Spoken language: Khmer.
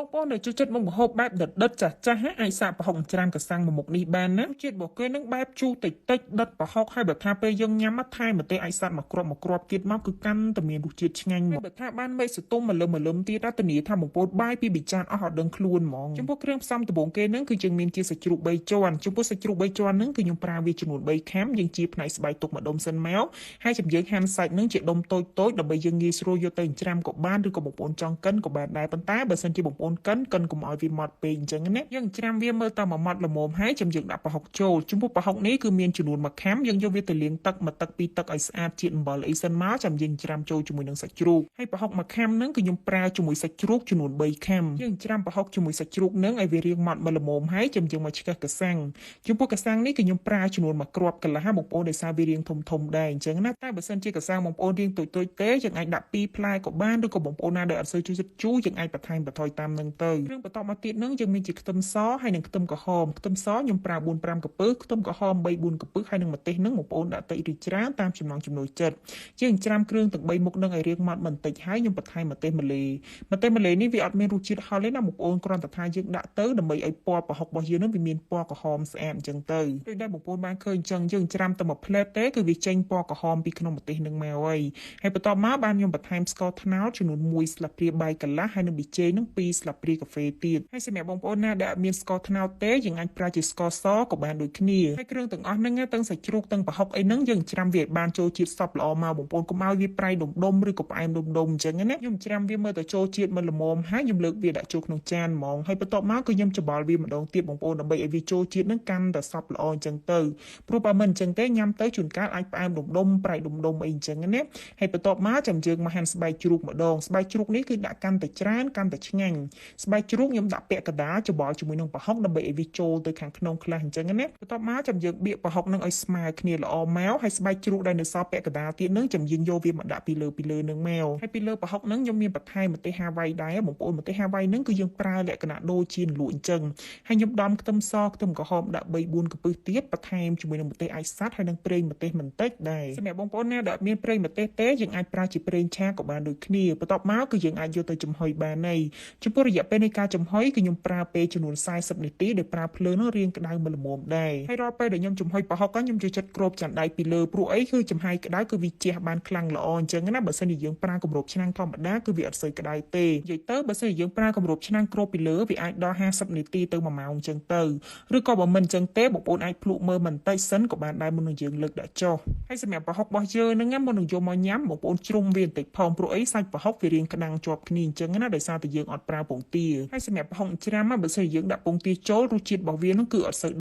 បងប្អូនដែលចូលចិត្តមុខម្ហូបបែបដិតចាស់ចាស់អាចសាកប្រហុកច្រានកសាំងមួយមុខនេះបានណារសជាតិរបស់គេនឹងបែបជូរតិចតិចដិតប្រហុកហើយបើថាពេលយើងញ៉ាំថែមម្ទេសអាចសាត់មកគ្រាប់ទៀតមកគឺកាន់តែមានរសជាតិឆ្ងាញ់មកបើថាបានមេសតុំមលឹមទៀតធានាថាបងប្អូនបាយពីប៊ីចានអស់អត់ដឹងខ្លួនហ្មងចំពោះគ្រឿងផ្សំដំបូងគេនឹងគឺយើងមានជាសាច់ជ្រូក3ជាន់ចំពោះសាច់ជ្រូក3ជាន់នឹងគឺខ្ញុំប្រើវាចំនួន3ខាំយើងជាផ្នែកស្បែកទុកម្ដុំសិនមកហើយយើងហាន់សាច់នឹងជាដុំតូចដើម្បីយើងងាយស្រួលយកទៅច្រាំក៏បានឬក៏បងប្អូនចង់កិនក៏បានដែរប៉ុន្តែបើសិនជាបងប្អូនកិនកុំឲ្យវាម៉ត់ពេកអញ្ចឹងណាយើងច្រាំវាមើលតមកម៉ត់ល្មមហើយយើងដាក់ប្រហុកចូលចំពោះប្រហុកនេះគឺមានចំនួន1ខាំយើងយកវាទៅលាងទឹក1ទឹក2ទឹកឲ្យស្អាតជាតិអំបិលអីសិនមកយើងច្រាំចូលជាមួយនឹងសាច់ជ្រូកហើយប្រហុក1ខាំហ្នឹងគឺខ្ញុំប្រើជាមួយសាច់ជ្រូកចំនួន3ខាំយើងច្រាំប្រហុកជាមួយសាច់ជ្រូកហ្នឹងឲ្យវារាងម៉ត់ល្មមហើយយើងមកឆ្កឹះកសាំងចំពោះកសាំងនេះគឺខ្ញុំប្រើចំនួន1គ្រាប់កន្លះបងប្អូនដោយសារវារាងធំដែរអញ្ចឹងណាតែបើសិនជាកសាំងបងប្អូនរាងតូចទេយើងអាចដាក់2ផ្លែក៏បានឬក៏បងប្អូនណាដែលអត់សូវចូលចិត្តជូរយើងអាចបន្ថែមបន្ថយតាមនឹងទៅគ្រឿងបន្ទាប់មកទៀតនឹងយើងមានជាខ្ទឹមសហើយនិងខ្ទឹមក្រហមខ្ទឹមសខ្ញុំប្រើ4-5កំពឹសខ្ទឹមក្រហម3-4កំពឹសហើយនិងម្ទេសនឹងបងប្អូនដាក់តិចឬច្រើនតាមចំណង់ចំណូលចិត្តយើងច្រាំគ្រឿងទាំង3មុខនឹងឲ្យរាងម៉ត់បន្តិចហើយខ្ញុំបន្ថែមម្ទេសម្លេនេះវាអត់មានរសជាតិហឹរទេណាបងប្អូនគ្រាន់តែថាយើងដាក់ទៅដើម្បីឲ្យពណ៌ប្រហុករបស់យើងនឹងវាមានពណ៌ក្រហមស្អាតអញ្ចឹងទៅដូចដែលបងប្អូនបានឃើញអញ្ចឹងយើងច្រាំទៅមួយផ្លែតទេគឺវាចេញពណ៌ក្រហមពីក្នុងម្ទេសនឹងមកហើយបន្ទាប់មកបានខ្ញុំបន្ថែមស្ករត្នោតចំនួន1ស្លាបព្រាបាយកន្លះហើយនិងប៊ីចេងនឹង2ស្លាបព្រាកាហ្វេទៀតហើយសម្រាប់បងប្អូនណាដែលអត់មានស្ករត្នោតទេយើងអាចប្រើជាស្ករសក៏បានដូចគ្នាហើយគ្រឿងទាំងអស់ហ្នឹងទាំងសាច់ជ្រូកទាំងប្រហុកអីហ្នឹងយើងច្រាំវាឲ្យបានចូលជាតិសព្វល្អមកបងប្អូនកុំឲ្យវាប្រៃដុំឬក៏ផ្អែមដុំអញ្ចឹងណាខ្ញុំច្រាំវាមើលទៅចូលជាតិមកល្មមហើយខ្ញុំលើកវាដាក់ចូលក្នុងចានហ្មងហើយបន្ទាប់មកគឺខ្ញុំច្បល់វាម្ដងទៀតបងប្អូនដើម្បីឲ្យវាចូលជាតិហ្នឹងកាន់តែសព្វល្អអញ្ចឹងទៅព្រោះបើមិនអញ្ចឹងទេញ៉ាំទៅជួនកាលអាចផ្អែមដុំប្រៃដុំអីអញ្ចឹងណាហើយបន្ទាប់មកយើងមកហាន់ស្បែកជ្រូកម្ដងស្បែកជ្រូកនេះគឺដាក់កាន់តែច្រើនកាន់តែឆ្ងាញ់ស្បែកជ្រូកខ្ញុំដាក់ពាក់កណ្ដាលច្បល់ជាមួយនឹងប្រហុកដើម្បីឲ្យវាចូលទៅខាងក្នុងខ្លះអញ្ចឹងណាបន្ទាប់មកយើងបៀកប្រហុកនឹងឲ្យស្មើគ្នាល្អមកហើយស្បែកជ្រូកដែលនៅសល់ពាក់កណ្ដាលទៀតនឹងយើងយកវាមកដាក់ពីលើនឹងមកហើយពីលើប្រហុកនឹងខ្ញុំមានបន្ថែមម្ទេសហាវ៉ៃដែរបងប្អូនម្ទេសហាវ៉ៃនឹងគឺយើងប្រើលក្ខណៈដូចជាលក់អញ្ចឹងហើយខ្ញុំដំខ្ទឹមសខ្ទឹមក្រហមដាក់3-4កំពឹសទៀតបន្ថែមជាមួយនឹងម្ទេសអាយសាត់ហើយនឹងប្រេងម្ទេសបន្តិចដែរសម្រាប់បងប្អូនណាដែលមានប្រេងម្ទេសទេយើងអាចប្រើជាប្រេងឆាក៏បានដូចគ្នាបន្ទាប់មកគឺយើងអាចយកទៅចំហុយបានហើយចំពោះរយៈពេលនៃការចំហុយគឺខ្ញុំប្រើពេលចំនួន40នាទីដោយប្រើភ្លើងនឹងរាងក្តៅល្មមដែរហើយរាល់ពេលដែលខ្ញុំចំហុយប្រហុកខ្ញុំចូលចិត្តគ្របចានដៃពីលើព្រោះអីគឺចំហាយក្តៅគឺវាជះបានខ្លាំងល្អអញ្ចឹងណាបើសិនជាយើងប្រើគម្របឆ្នាំងធម្មតាគឺវាអត់សូវក្តៅទេនិយាយទៅបើសិនជាយើងប្រើគម្របឆ្នាំងគ្របពីលើវាអាចដល់50នាទីទៅ1ម៉ោងអញ្ចឹងទៅឬក៏បើមិនអញ្ចឹងទេបងប្អូនអាចភ្លក់មើលបន្តិចសិនក៏បានដែរមុននឹងយើងលើកដាក់ចុះហើយសម្រាប់ប្រហុករបស់យើងហ្នឹងមុននឹងយកមកញ៉ាំបងប្អូនជ្រុំវាបន្តិចផងព្រោះអីសាច់ប្រហុកវារាងក្តាំងជាប់គ្នាអញ្ចឹងណាដោយសារតែយើងអត់ប្រើពងទាហើយសម្រាប់ប្រហុកច្រាំបើសិនជាយើងដាក់ពងទាចូលរសជាតិរបស់វានឹងគឺអត់សូវ